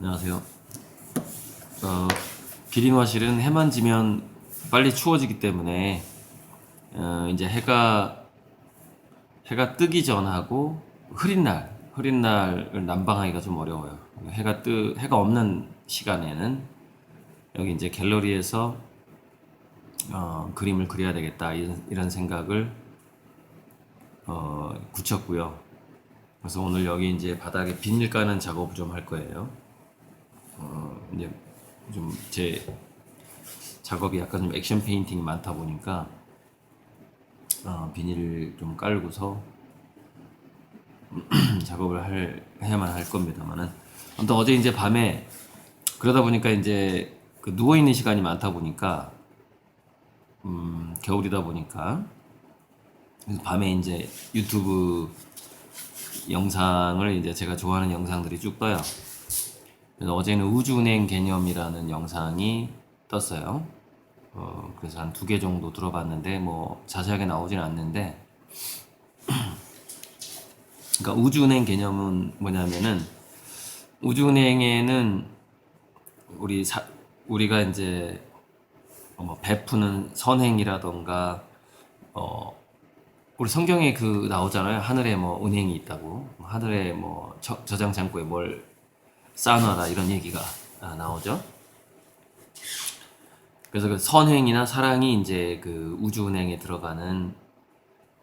안녕하세요. 기린화실은 해만 지면 빨리 추워지기 때문에 이제 해가 뜨기 전하고 흐린 날을 난방하기가 좀 어려워요. 해가 없는 시간에는 여기 이제 갤러리에서 그림을 그려야 되겠다 이런 생각을 굳혔고요. 그래서 오늘 여기 이제 바닥에 비닐 까는 작업을 좀 할 거예요. 이제 좀 제 작업이 약간 좀 액션 페인팅이 많다 보니까 비닐을 좀 깔고서 작업을 해야만 할 겁니다만은 아무튼 어제 이제 밤에 그러다 보니까 이제 그 누워 있는 시간이 많다 보니까 겨울이다 보니까 그래서 밤에 이제 유튜브 영상을 이제 제가 좋아하는 영상들이 쭉 떠요. 그래서 어제는 우주은행 개념이라는 영상이 떴어요. 그래서 한 2개 정도 들어봤는데 뭐 자세하게 나오진 않는데, 그러니까 우주은행 개념은 뭐냐면은 우주은행에는 우리가 이제 뭐 베푸는 선행이라던가 우리 성경에 그 나오잖아요. 하늘에 뭐 은행이 있다고, 하늘에 뭐 저장 창고에 뭘 쌓아놔라 이런 얘기가 나오죠. 그래서 그 선행이나 사랑이 이제 그 우주은행에 들어가는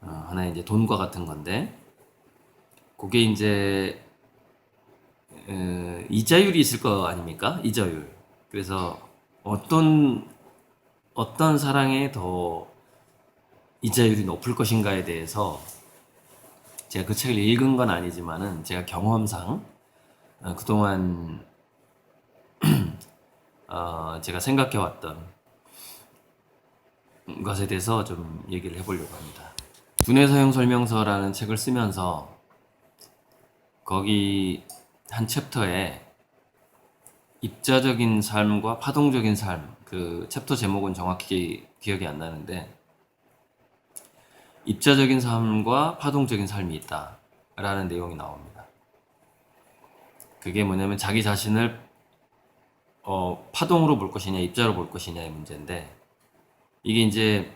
하나의 이제 돈과 같은 건데, 그게 이제 이자율이 있을 거 아닙니까? 이자율. 그래서 어떤 사랑에 더 이자율이 높을 것인가에 대해서 제가 그 책을 읽은 건 아니지만은 제가 경험상 그동안 제가 생각해왔던 것에 대해서 좀 얘기를 해보려고 합니다. 두뇌서형 설명서라는 책을 쓰면서 거기 한 챕터에 입자적인 삶과 파동적인 삶, 그 챕터 제목은 정확히 기억이 안 나는데, 입자적인 삶과 파동적인 삶이 있다 라는 내용이 나옵니다. 그게 뭐냐면 자기 자신을 파동으로 볼 것이냐 입자로 볼 것이냐의 문제인데, 이게 이제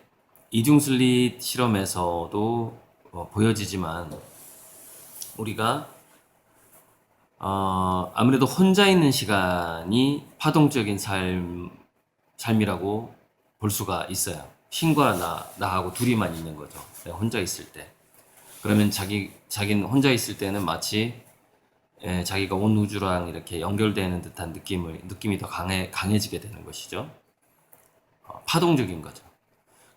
이중슬릿 실험에서도 보여지지만 우리가 아무래도 혼자 있는 시간이 파동적인 삶이라고 볼 수가 있어요. 신과 나하고 둘이만 있는 거죠. 내가 혼자 있을 때. 그러면 자기는 혼자 있을 때는 마치 자기가 온 우주랑 이렇게 연결되는 듯한 느낌이 더 강해지게 되는 것이죠. 파동적인 거죠.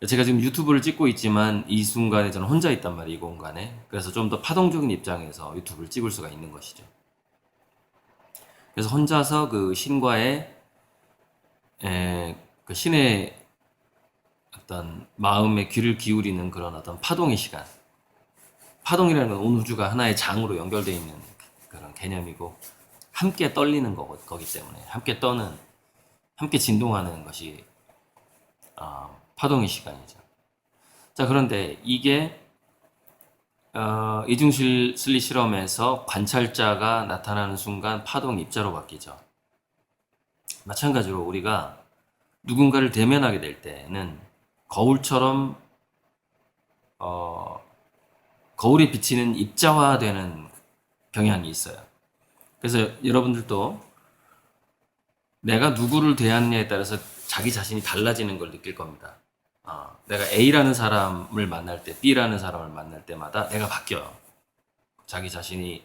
제가 지금 유튜브를 찍고 있지만 이 순간에 저는 혼자 있단 말이에요, 이 공간에. 그래서 좀 더 파동적인 입장에서 유튜브를 찍을 수가 있는 것이죠. 그래서 혼자서 그 신과의 그 신의 어떤 마음의 귀를 기울이는 그런 어떤 파동의 시간. 파동이라는 건 온 우주가 하나의 장으로 연결되어 있는 그런 개념이고, 함께 떨리는 거기 때문에 함께 진동하는 것이 파동의 시간이죠. 자, 그런데 이게 이중슬릿 실험에서 관찰자가 나타나는 순간 파동 입자로 바뀌죠. 마찬가지로 우리가 누군가를 대면하게 될 때는 거울처럼 거울에 비치는 입자화되는 경향이 있어요. 그래서 여러분들도 내가 누구를 대하느냐에 따라서 자기 자신이 달라지는 걸 느낄 겁니다. 내가 A라는 사람을 만날 때, B라는 사람을 만날 때마다 내가 바뀌어요. 자기 자신이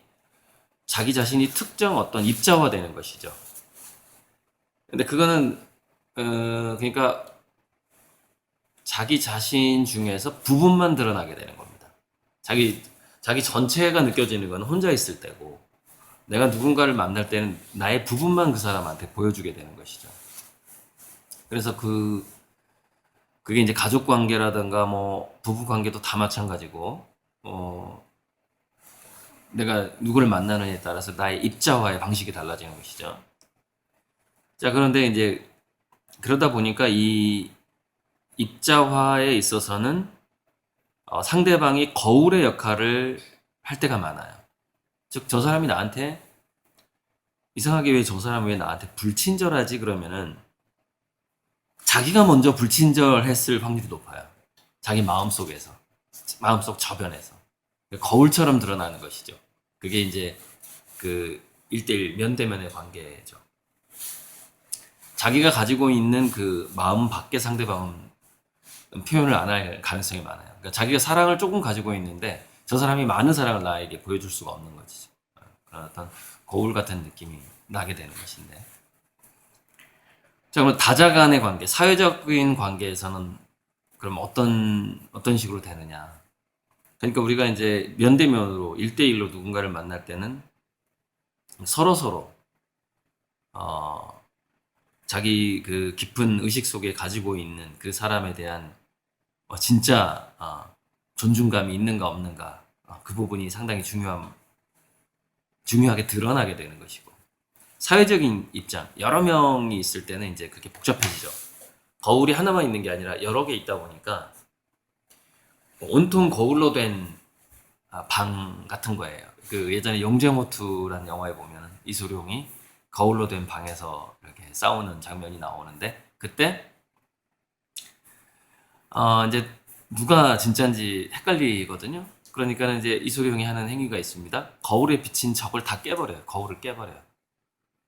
특정 어떤 입자화되는 것이죠. 근데 그거는 그러니까 자기 자신 중에서 부분만 드러나게 되는 겁니다. 자기 전체가 느껴지는 건 혼자 있을 때고, 내가 누군가를 만날 때는 나의 부분만 그 사람한테 보여주게 되는 것이죠. 그래서 그게 이제 가족 관계라든가 뭐 부부 관계도 다 마찬가지고, 내가 누구를 만나느냐에 따라서 나의 입자화의 방식이 달라지는 것이죠. 자, 그런데 이제 그러다 보니까 이 입자화에 있어서는 상대방이 거울의 역할을 할 때가 많아요. 즉, 저 사람이 나한테 이상하게 왜 저 사람 왜 나한테 불친절하지? 그러면은 자기가 먼저 불친절했을 확률이 높아요. 자기 마음속에서, 마음속 저변에서. 거울처럼 드러나는 것이죠. 그게 이제 그 1대1 면대면의 관계죠. 자기가 가지고 있는 그 마음 밖의 상대방은 표현을 안 할 가능성이 많아요. 그러니까 자기가 사랑을 조금 가지고 있는데 저 사람이 많은 사랑을 나에게 보여줄 수가 없는 거지. 그런 어떤 거울 같은 느낌이 나게 되는 것인데. 자, 그럼 다자 간의 관계, 사회적인 관계에서는 그럼 어떤 식으로 되느냐. 그러니까 우리가 이제 면대면으로 1대1로 누군가를 만날 때는 서로서로, 어, 자기 그 깊은 의식 속에 가지고 있는 그 사람에 대한 진짜 존중감이 있는가 없는가 그 부분이 상당히 중요하게 드러나게 되는 것이고 사회적인 입장 여러 명이 있을 때는 이제 그렇게 복잡해지죠. 거울이 하나만 있는 게 아니라 여러 개 있다 보니까 온통 거울로 된 방 같은 거예요. 그 예전에 용재모투라는 영화에 보면 이소룡이 거울로 된 방에서 이렇게 싸우는 장면이 나오는데 그때 이제 누가 진짜인지 헷갈리거든요. 그러니까 이제 이소룡이 하는 행위가 있습니다. 거울에 비친 적을 다 깨버려요. 거울을 깨버려요.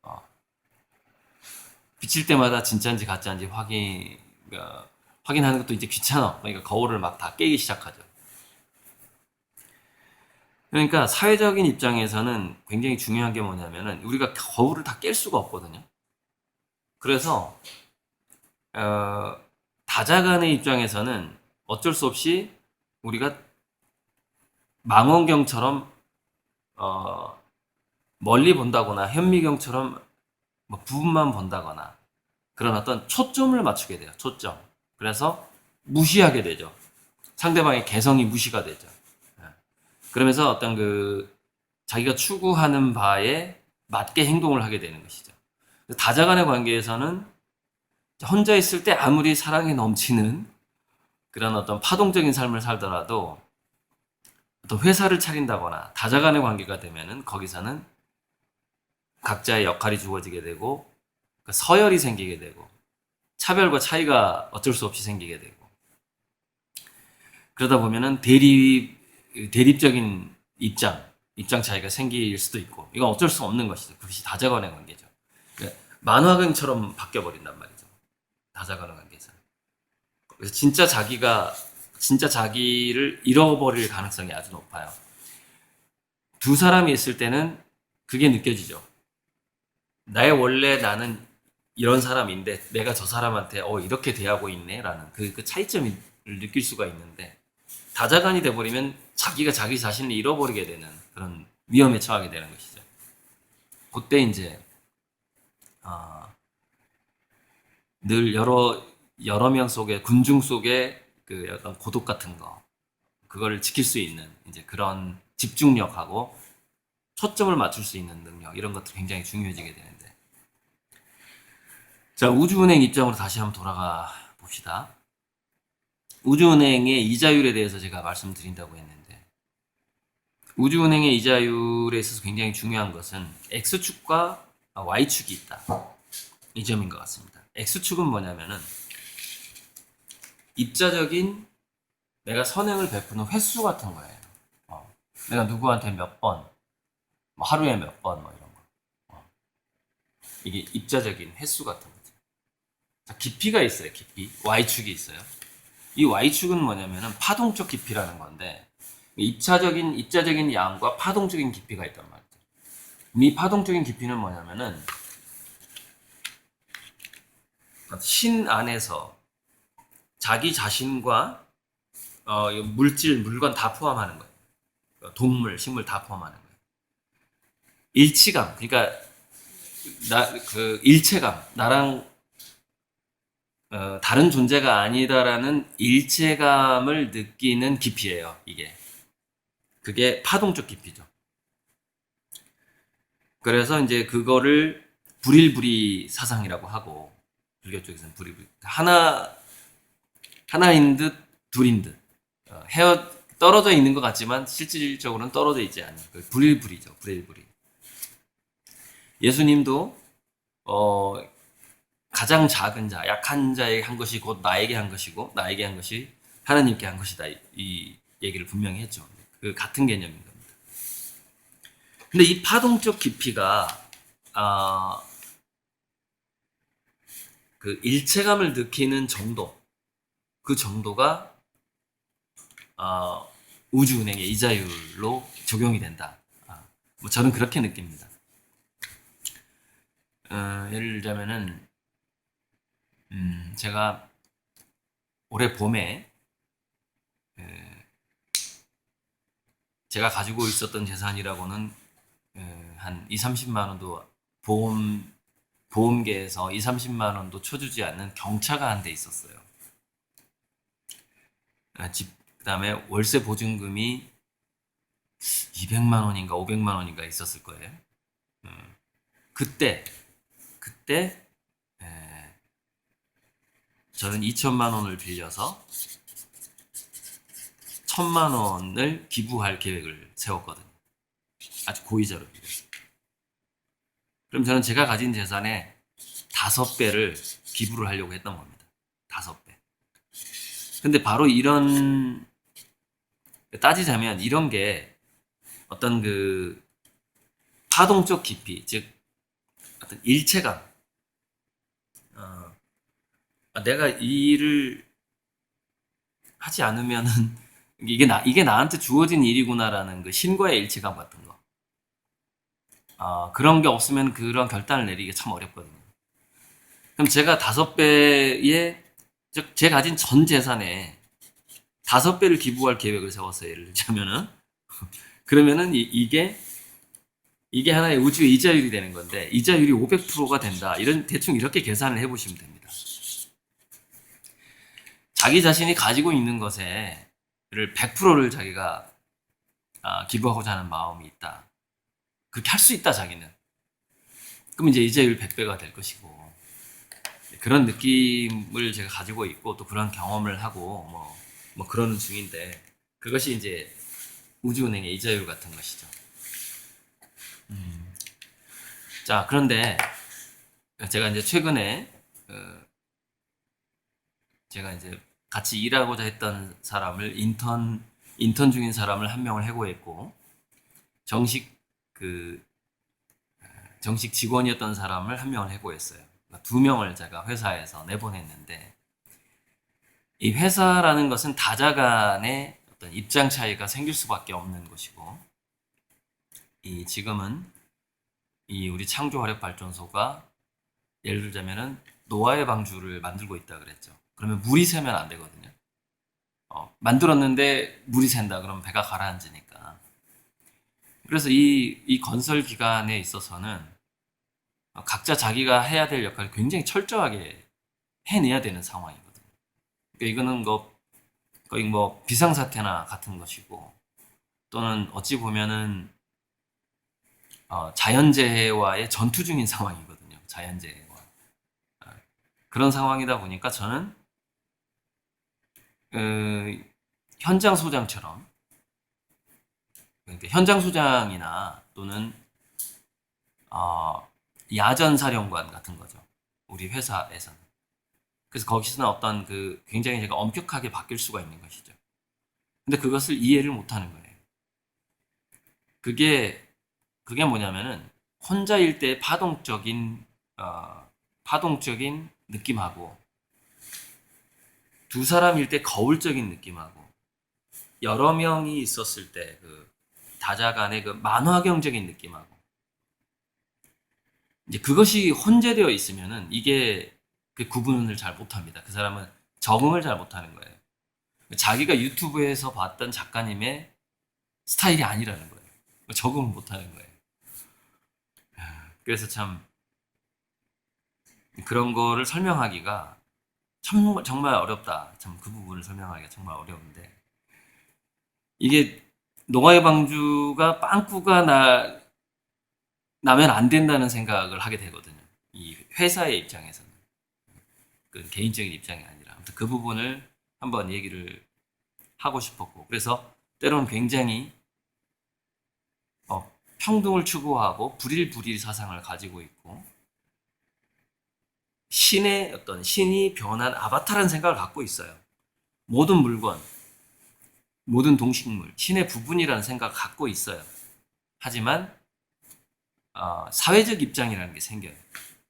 어, 비칠 때마다 진짜인지 가짜인지 확인하는 것도 이제 귀찮아. 그러니까 거울을 막 다 깨기 시작하죠. 그러니까 사회적인 입장에서는 굉장히 중요한 게 뭐냐면은 우리가 거울을 다 깰 수가 없거든요. 그래서 다자간의 입장에서는 어쩔 수 없이 우리가 망원경처럼 멀리 본다거나 현미경처럼 뭐 부분만 본다거나 그런 어떤 초점을 맞추게 돼요. 초점. 그래서 무시하게 되죠. 상대방의 개성이 무시가 되죠. 그러면서 어떤 그 자기가 추구하는 바에 맞게 행동을 하게 되는 것이죠. 다자간의 관계에서는 혼자 있을 때 아무리 사랑이 넘치는 그런 어떤 파동적인 삶을 살더라도 또 회사를 차린다거나 다자간의 관계가 되면은 거기서는 각자의 역할이 주어지게 되고 서열이 생기게 되고 차별과 차이가 어쩔 수 없이 생기게 되고 그러다 보면은 대립적인 입장 차이가 생길 수도 있고 이건 어쩔 수 없는 것이죠. 그것이 다자간의 관계죠. 그러니까 만화경처럼 바뀌어버린단 말이죠. 다자간의 관계에서. 그래서 진짜 자기를 잃어버릴 가능성이 아주 높아요. 두 사람이 있을 때는 그게 느껴지죠. 원래 나는 이런 사람인데 내가 저 사람한테 이렇게 대하고 있네 라는 그 차이점을 느낄 수가 있는데 다자간이 돼버리면 자기가 자기 자신을 잃어버리게 되는 그런 위험에 처하게 되는 것이죠. 그때 이제 늘 여러 명 속에 군중 속에 그 어떤 고독 같은 거 그거를 지킬 수 있는 이제 그런 집중력하고 초점을 맞출 수 있는 능력 이런 것들이 굉장히 중요해지게 되는데 자 우주은행 입장으로 다시 한번 돌아가 봅시다. 우주은행의 이자율에 대해서 제가 말씀드린다고 했는데 우주은행의 이자율에 있어서 굉장히 중요한 것은 X축과 Y축이 있다. 이 점인 것 같습니다. X축은 뭐냐면은 입자적인 내가 선행을 베푸는 횟수 같은 거예요. 내가 누구한테 몇 번, 뭐 하루에 몇 번, 뭐 이런 거. 이게 입자적인 횟수 같은 거죠. 자, 깊이가 있어요, 깊이. Y축이 있어요. 이 Y축은 뭐냐면은 파동적 깊이라는 건데, 입자적인 양과 파동적인 깊이가 있단 말이죠. 이 파동적인 깊이는 뭐냐면은, 신 안에서 자기 자신과 물건 다 포함하는 거예요. 동물, 식물 다 포함하는 거예요. 일치감, 그러니까 일체감, 나랑 다른 존재가 아니다라는 일체감을 느끼는 깊이예요. 그게 파동적 깊이죠. 그래서 이제 그거를 불일불이 사상이라고 하고 불교 쪽에서는 불일불이 하나인 듯 둘인 듯 떨어져 있는 것 같지만 실질적으로는 떨어져 있지 않은 불일불이죠. 불일불이. 예수님도 어, 가장 작은 자, 약한 자에게 한 것이 곧 나에게 한 것이고 나에게 한 것이 하나님께 한 것이다. 이 얘기를 분명히 했죠. 그 같은 개념인 겁니다. 근데 이 파동적 깊이가 아, 그 일체감을 느끼는 정도, 그 정도가 우주은행의 이자율로 적용이 된다. 뭐 저는 그렇게 느낍니다. 예를 들자면은 제가 올해 봄에 제가 가지고 있었던 재산이라고는 한 2, 30만 원도 보험계에서 2, 30만 원도 쳐주지 않는 경차가 한 대 있었어요. 그다음에 월세 보증금이 200만 원인가 500만 원인가 있었을 거예요. 그때 저는 2천만 원을 빌려서 1,000만 원을 기부할 계획을 세웠거든요. 아주 고이자로 빌려서. 그럼 저는 제가 가진 재산의 5배를 기부를 하려고 했던 겁니다. 5배. 근데 바로 이런, 따지자면 이런 게 어떤 그 파동적 깊이, 즉 어떤 일체감, 내가 이 일을 하지 않으면은 이게 나한테 주어진 일이구나라는 그 신과의 일체감 같은 거. 그런 게 없으면 그런 결단을 내리기 참 어렵거든요. 그럼 제가 5배의, 즉, 제 가진 전 재산에 5배를 기부할 계획을 세웠어요. 예를 들자면은. 그러면은 이게 하나의 우주의 이자율이 되는 건데, 이자율이 500%가 된다. 대충 이렇게 계산을 해보시면 됩니다. 자기 자신이 가지고 있는 것에 100%를 자기가 기부하고자 하는 마음이 있다. 그렇게 할 수 있다, 자기는. 그럼 이제 이자율 100배가 될 것이고, 그런 느낌을 제가 가지고 있고, 또 그런 경험을 하고, 뭐 그러는 중인데, 그것이 이제 우주은행의 이자율 같은 것이죠. 자, 그런데 제가 이제 최근에, 제가 이제 같이 일하고자 했던 사람을 인턴 중인 사람을 한 명을 해고했고, 정식 정식 직원이었던 사람을 한 명을 해고했어요. 2명을 제가 회사에서 내보냈는데, 이 회사라는 것은 다자 간의 어떤 입장 차이가 생길 수밖에 없는 것이고, 지금은 우리 창조화력발전소가 예를 들자면은 노아의 방주를 만들고 있다 그랬죠. 그러면 물이 새면 안 되거든요. 만들었는데 물이 샌다 그러면 배가 가라앉으니까. 그래서 이 건설 기간에 있어서는 각자 자기가 해야 될 역할을 굉장히 철저하게 해내야 되는 상황이거든요. 그러니까 이거는 거의 뭐 비상사태나 같은 것이고, 또는 어찌 보면은 자연재해와의 전투 중인 상황이거든요. 자연재해와. 그런 상황이다 보니까 저는 현장 소장처럼, 그러니까 현장 소장이나 또는 야전 사령관 같은 거죠. 우리 회사에서는. 그래서 거기서는 어떤 굉장히 제가 엄격하게 바뀔 수가 있는 것이죠. 근데 그것을 이해를 못하는 거예요. 그게 뭐냐면은 혼자일 때 파동적인 느낌하고, 두 사람일 때 거울적인 느낌하고, 여러 명이 있었을 때 다자 간의 만화경적인 느낌하고, 이제 그것이 혼재되어 있으면은 이게 그 구분을 잘 못합니다. 그 사람은 적응을 잘 못하는 거예요. 자기가 유튜브에서 봤던 작가님의 스타일이 아니라는 거예요. 적응을 못하는 거예요. 그래서 참 그런 거를 설명하기가 정말 어렵다. 참 그 부분을 설명하기가 정말 어려운데, 이게 노아의 방주가 빵꾸가 나면 안 된다는 생각을 하게 되거든요. 이 회사의 입장에서는. 그 개인적인 입장이 아니라. 아무튼 그 부분을 한번 얘기를 하고 싶었고, 그래서 때로는 굉장히 평등을 추구하고 불일불일 사상을 가지고 있고 신의 어떤 신이 변한 아바타라는 생각을 갖고 있어요. 모든 물건, 모든 동식물, 신의 부분이라는 생각을 갖고 있어요. 하지만 사회적 입장이라는 게 생겨요.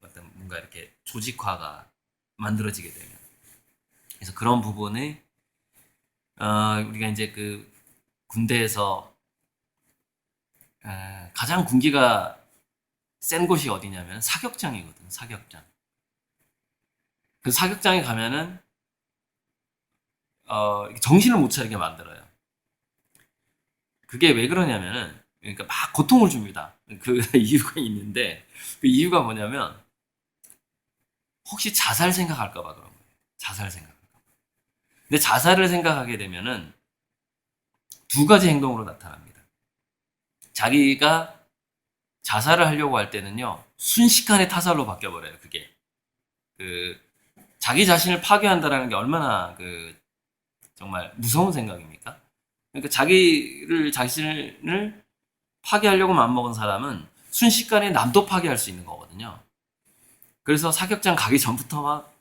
어떤 뭔가 이렇게 조직화가 만들어지게 되면. 그래서 그런 부분에 우리가 이제 그 군대에서 가장 군기가 센 곳이 어디냐면 사격장이거든. 사격장. 그 사격장에 가면은 정신을 못 차리게 만들어요. 그게 왜 그러냐면은 그러니까 막 고통을 줍니다. 그 이유가 있는데 그 이유가 뭐냐면 혹시 자살 생각할까 봐 그런 거예요. 자살 생각할까 봐. 근데 자살을 생각하게 되면은 두 가지 행동으로 나타납니다. 자기가 자살을 하려고 할 때는요, 순식간에 타살로 바뀌어버려요, 그게. 그, 자기 자신을 파괴한다는 게 얼마나 정말 무서운 생각입니까? 그러니까 자신을 파괴하려고 마음먹은 사람은 순식간에 남도 파괴할 수 있는 거거든요. 그래서 사격장 가기 전부터 막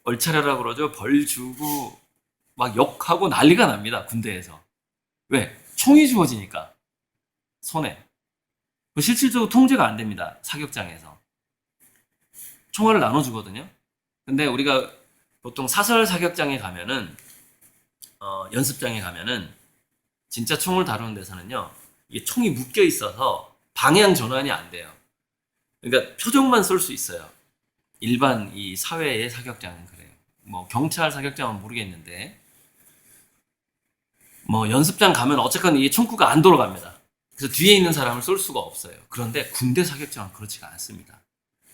얼차려라 그러죠. 벌 주고 막 욕하고 난리가 납니다. 군대에서. 왜? 총이 주어지니까. 손에. 실질적으로 통제가 안 됩니다. 사격장에서. 총알을 나눠주거든요. 근데 우리가 보통 사설 사격장에 가면은, 연습장에 가면은, 진짜 총을 다루는 데서는요, 이게 총이 묶여 있어서 방향 전환이 안 돼요. 그러니까 표적만 쏠 수 있어요. 일반 이 사회의 사격장은 그래요. 뭐 경찰 사격장은 모르겠는데, 뭐 연습장 가면 어쨌건 이게 총구가 안 돌아갑니다. 그래서 뒤에 있는 사람을 쏠 수가 없어요. 그런데 군대 사격장은 그렇지가 않습니다.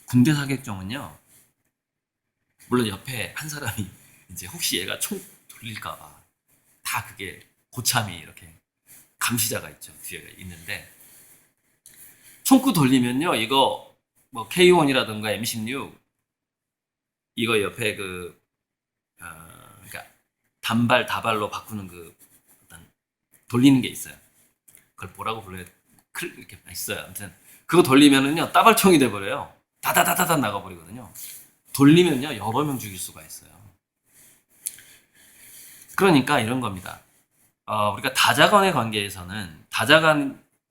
군대 사격장은요, 물론 옆에 한 사람이 이제 혹시 얘가 총 돌릴까봐 다 그게 고참이 이렇게 감시자가 있죠. 뒤에 있는데 총구 돌리면요, 이거 뭐 K1이라든가 M16 이거 옆에 그러니까 단발 다발로 바꾸는 어떤 돌리는 게 있어요. 그걸 뭐라고 불러요? 이렇게 있어요. 아무튼 그거 돌리면은요 따발총이 돼버려요. 다다다다다 나가버리거든요. 돌리면요 여러 명 죽일 수가 있어요. 그러니까 이런 겁니다. 우리가 다자간의 관계에서는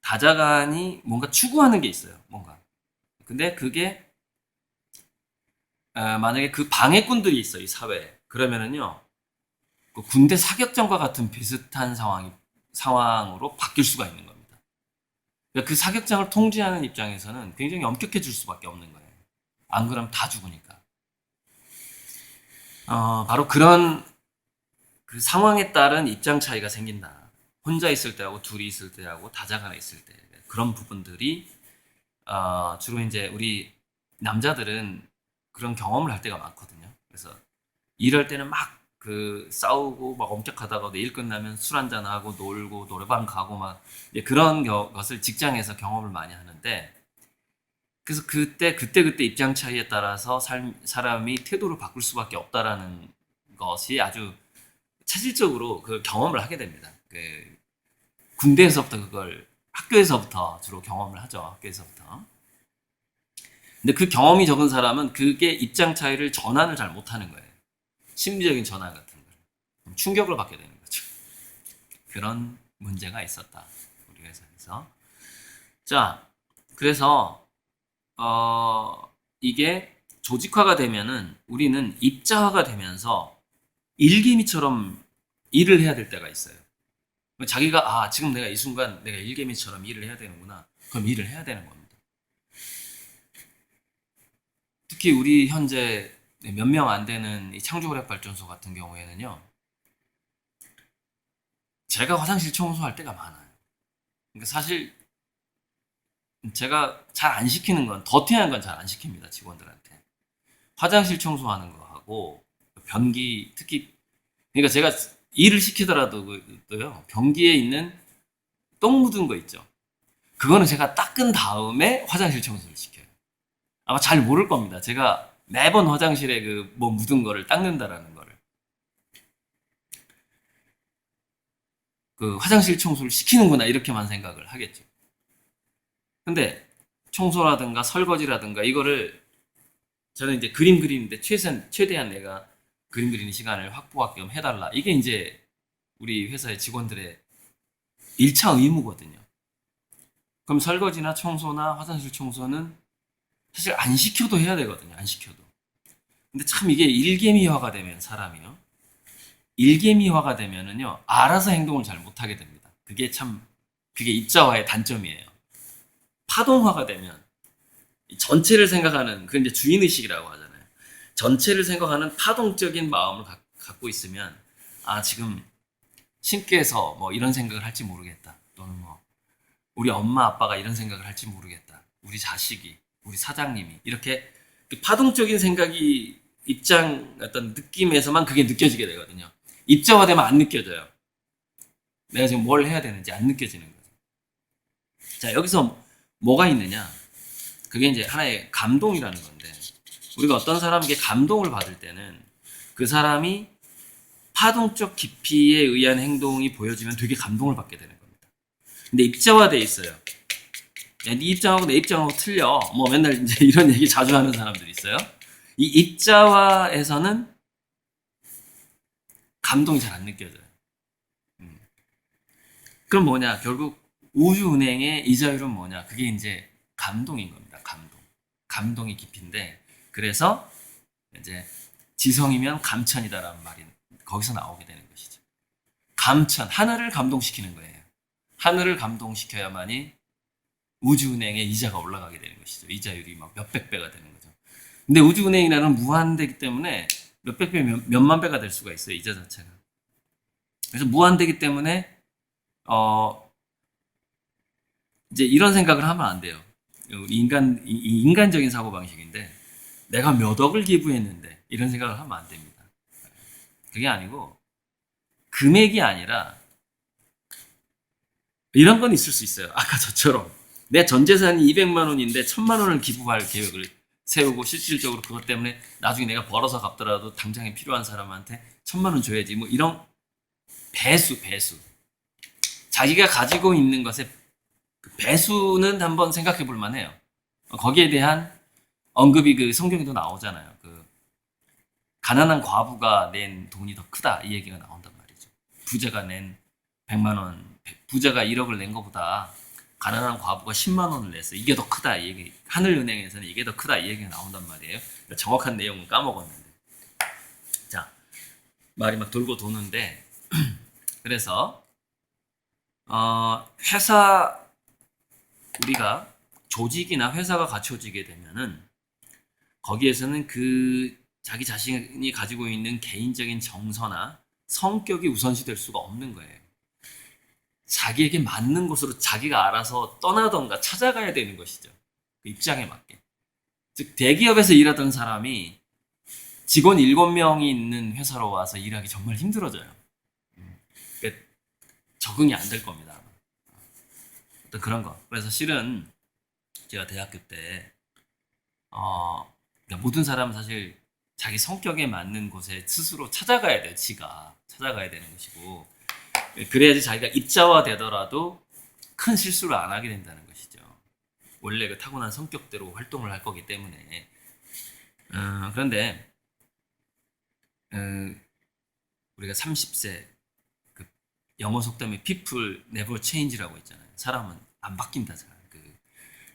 다자간이 뭔가 추구하는 게 있어요. 뭔가. 근데 그게 만약에 그 방해꾼들이 있어요. 이 사회에. 그러면은요 그 군대 사격장과 같은 비슷한 상황으로 바뀔 수가 있는 겁니다. 그러니까 그 사격장을 통제하는 입장에서는 굉장히 엄격해질 수밖에 없는 거예요. 안 그러면 다 죽으니까. 바로 그런 그 상황에 따른 입장 차이가 생긴다. 혼자 있을 때하고 둘이 있을 때하고 다자간에 있을 때 그런 부분들이 주로 이제 우리 남자들은 그런 경험을 할 때가 많거든요. 그래서 일할 때는 막 싸우고 막 엄격하다가도 일 끝나면 술 한잔 하고 놀고 노래방 가고 막 그런 것을 직장에서 경험을 많이 하는데 그래서 그때 입장 차이에 따라서 사람이 태도를 바꿀 수밖에 없다라는 것이 아주 체질적으로 그 경험을 하게 됩니다. 군대에서부터 그걸 학교에서부터 주로 경험을 하죠. 학교에서부터. 근데 그 경험이 적은 사람은 그게 입장 차이를 전환을 잘 못하는 거예요. 심리적인 전환 같은 걸. 충격을 받게 되는 거죠. 그런 문제가 있었다. 우리 회사에서. 자, 그래서 이게 조직화가 되면은 우리는 입자화가 되면서 일개미처럼 일을 해야 될 때가 있어요. 자기가 지금 내가 이 순간 내가 일개미처럼 일을 해야 되는구나. 그럼 일을 해야 되는 겁니다. 특히 우리 현재 몇 명 안 되는 이 창조그랩발전소 같은 경우에는요. 제가 화장실 청소할 때가 많아요. 그러니까 사실 제가 잘 안 시키는 건 더티한 건 잘 안 시킵니다. 직원들한테. 화장실 청소하는 거 하고 변기 특히 그러니까 제가 일을 시키더라도요. 변기에 있는 똥 묻은 거 있죠. 그거는 제가 닦은 다음에 화장실 청소를 시켜요. 아마 잘 모를 겁니다. 제가 매번 화장실에 뭐 묻은 거를 닦는다라는 거를. 화장실 청소를 시키는구나 이렇게만 생각을 하겠죠. 근데 청소라든가 설거지라든가 이거를 저는 이제 그림 그리는데 최대한 내가 그림 그리는 시간을 확보하게끔 해달라. 이게 이제 우리 회사의 직원들의 1차 의무거든요. 그럼 설거지나 청소나 화장실 청소는 사실 안 시켜도 해야 되거든요. 안 시켜도. 근데 참 이게 일개미화가 되면 사람이요. 일개미화가 되면은요. 알아서 행동을 잘 못하게 됩니다. 그게 입자화의 단점이에요. 파동화가 되면 전체를 생각하는, 그게 이제 주인의식이라고 하잖아요. 전체를 생각하는 파동적인 마음을 갖고 있으면, 아, 지금 신께서 뭐 이런 생각을 할지 모르겠다. 또는 뭐, 우리 엄마 아빠가 이런 생각을 할지 모르겠다. 우리 자식이, 우리 사장님이. 이렇게 그 파동적인 생각이 어떤 느낌에서만 그게 느껴지게 되거든요. 입자화되면 안 느껴져요. 내가 지금 뭘 해야 되는지 안 느껴지는 거죠. 자, 여기서 뭐가 있느냐? 그게 이제 하나의 감동이라는 건데, 우리가 어떤 사람에게 감동을 받을 때는 그 사람이 파동적 깊이에 의한 행동이 보여지면 되게 감동을 받게 되는 겁니다. 근데 입자화돼 있어요. 야, 네 입장하고 내 입장하고 틀려. 뭐 맨날 이제 이런 얘기 자주 하는 사람들이 있어요. 이 입자화에서는 감동이 잘 안 느껴져요. 음. 그럼 뭐냐? 결국 우주은행의 이자율은 뭐냐? 그게 이제 감동인 겁니다. 감동. 감동의 깊이인데, 그래서 이제 지성이면 감천이다라는 말이 거기서 나오게 되는 것이죠. 감천, 하늘을 감동시키는 거예요. 하늘을 감동시켜야만이 우주은행의 이자가 올라가게 되는 것이죠. 이자율이 막 몇백 배가 되는 거죠. 근데 우주은행이라는 무한대기 때문에 몇백 배, 몇만 배가 될 수가 있어요. 이자 자체가. 그래서 무한대기 때문에 이제 이런 생각을 하면 안 돼요. 인간적인 사고 방식인데 내가 몇 억을 기부했는데 이런 생각을 하면 안 됩니다. 그게 아니고 금액이 아니라 이런 건 있을 수 있어요. 아까 저처럼 내 전 재산이 200만 원인데 1000만 원을 기부할 계획을 세우고 실질적으로 그것 때문에 나중에 내가 벌어서 갚더라도 당장에 필요한 사람한테 1000만 원 줘야지. 뭐 이런 배수. 자기가 가지고 있는 것의 배수는 한번 생각해 볼 만해요. 거기에 대한 언급이 그 성경에도 나오잖아요. 그 가난한 과부가 낸 돈이 더 크다 이 얘기가 나온단 말이죠. 부자가 낸 100만 원, 부자가 1억을 낸 것보다 가난한 과부가 10만 원을 냈어. 이게 더 크다 이 얘기. 하늘은행에서는 이게 더 크다 이 얘기가 나온단 말이에요. 정확한 내용은 까먹었는데. 자, 말이 막 돌고 도는데 그래서 회사 우리가 조직이나 회사가 갖춰지게 되면은 거기에서는 그 자기 자신이 가지고 있는 개인적인 정서나 성격이 우선시 될 수가 없는 거예요. 자기에게 맞는 곳으로 자기가 알아서 떠나던가 찾아가야 되는 것이죠. 그 입장에 맞게. 즉 대기업에서 일하던 사람이 직원 7명이 있는 회사로 와서 일하기 정말 힘들어져요. 그러니까 적응이 안 될 겁니다. 어떤 그런 거. 그래서 실은 제가 대학교 때 그러니까 모든 사람은 사실 자기 성격에 맞는 곳에 스스로 찾아가야 돼요. 지가 찾아가야 되는 것이고 그래야지 자기가 입자화 되더라도 큰 실수를 안 하게 된다는 것이죠. 원래 그 타고난 성격대로 활동을 할 거기 때문에. 그런데 우리가 30세 그 영어 속담에 people never change라고 있잖아요. 사람은 안 바뀐다.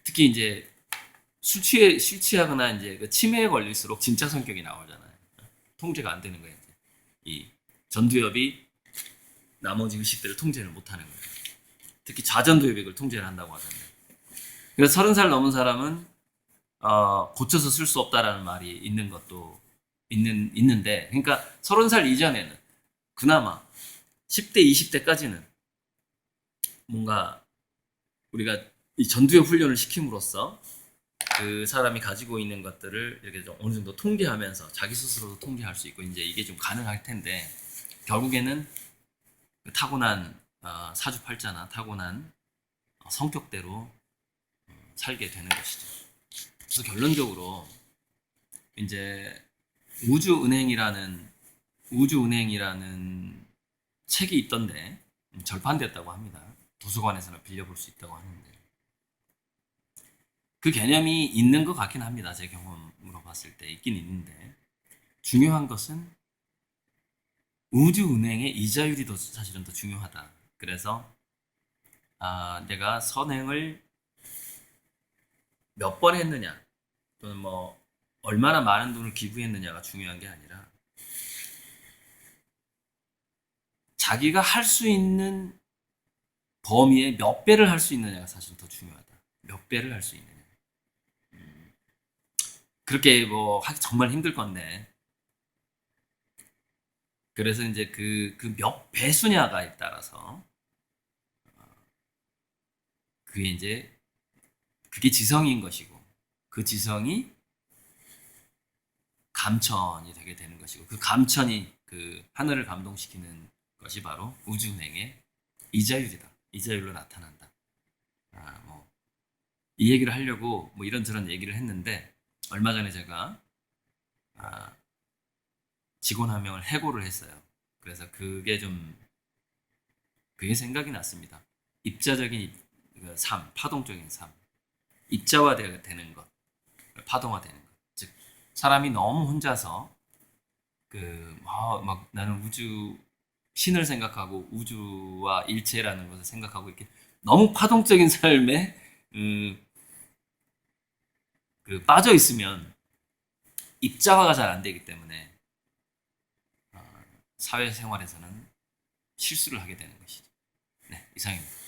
특히 이제 술 취하거나 이제 그 치매에 걸릴수록 진짜 성격이 나오잖아요. 통제가 안 되는 거예요. 이제. 이 전두엽이 나머지 의식들을 통제를 못 하는 거예요. 특히 좌전두엽이 그걸 통제를 한다고 하잖아요. 그래서 30살 넘은 사람은 고쳐서 쓸 수 없다라는 말이 있는 것도 있는데, 그러니까 30살 이전에는 그나마 10대, 20대까지는 뭔가 우리가 이 전두엽 훈련을 시킴으로써 그 사람이 가지고 있는 것들을 이렇게 좀 어느 정도 통제하면서 자기 스스로도 통제할 수 있고 이제 이게 좀 가능할 텐데 결국에는 그 타고난 사주팔자나 타고난 성격대로 살게 되는 것이죠. 그래서 결론적으로 이제 우주은행이라는 책이 있던데 절판됐다고 합니다. 도서관에서는 빌려볼 수 있다고 하는데 그 개념이 있는 것 같긴 합니다. 제 경험으로 봤을 때 있긴 있는데 중요한 것은 우주은행의 이자율이 사실은 더 중요하다. 그래서 내가 선행을 몇 번 했느냐 또는 뭐 얼마나 많은 돈을 기부했느냐가 중요한 게 아니라 자기가 할 수 있는 범위의 몇 배를 할 수 있느냐가 사실 더 중요하다. 몇 배를 할 수 있느냐. 그렇게 뭐 하기 정말 힘들 건데 그래서 이제 그 몇 배수냐가에 따라서 그게 이제 그게 지성인 것이고 그 지성이 감천이 되게 되는 것이고 그 감천이 그 하늘을 감동시키는 것이 바로 우주은행의 이자율이다. 이자율로 나타난다. 뭐 이 얘기를 하려고 뭐 이런저런 얘기를 했는데 얼마 전에 제가 직원 한 명을 해고를 했어요. 그래서 그게 생각이 났습니다. 입자적인 그 삶, 파동적인 삶, 입자화되는 것, 파동화되는 것. 즉 사람이 너무 혼자서 막 나는 신을 생각하고 우주와 일체라는 것을 생각하고 이렇게 너무 파동적인 삶에 빠져 있으면 입자화가 잘 안 되기 때문에 사회생활에서는 실수를 하게 되는 것이죠. 네, 이상입니다.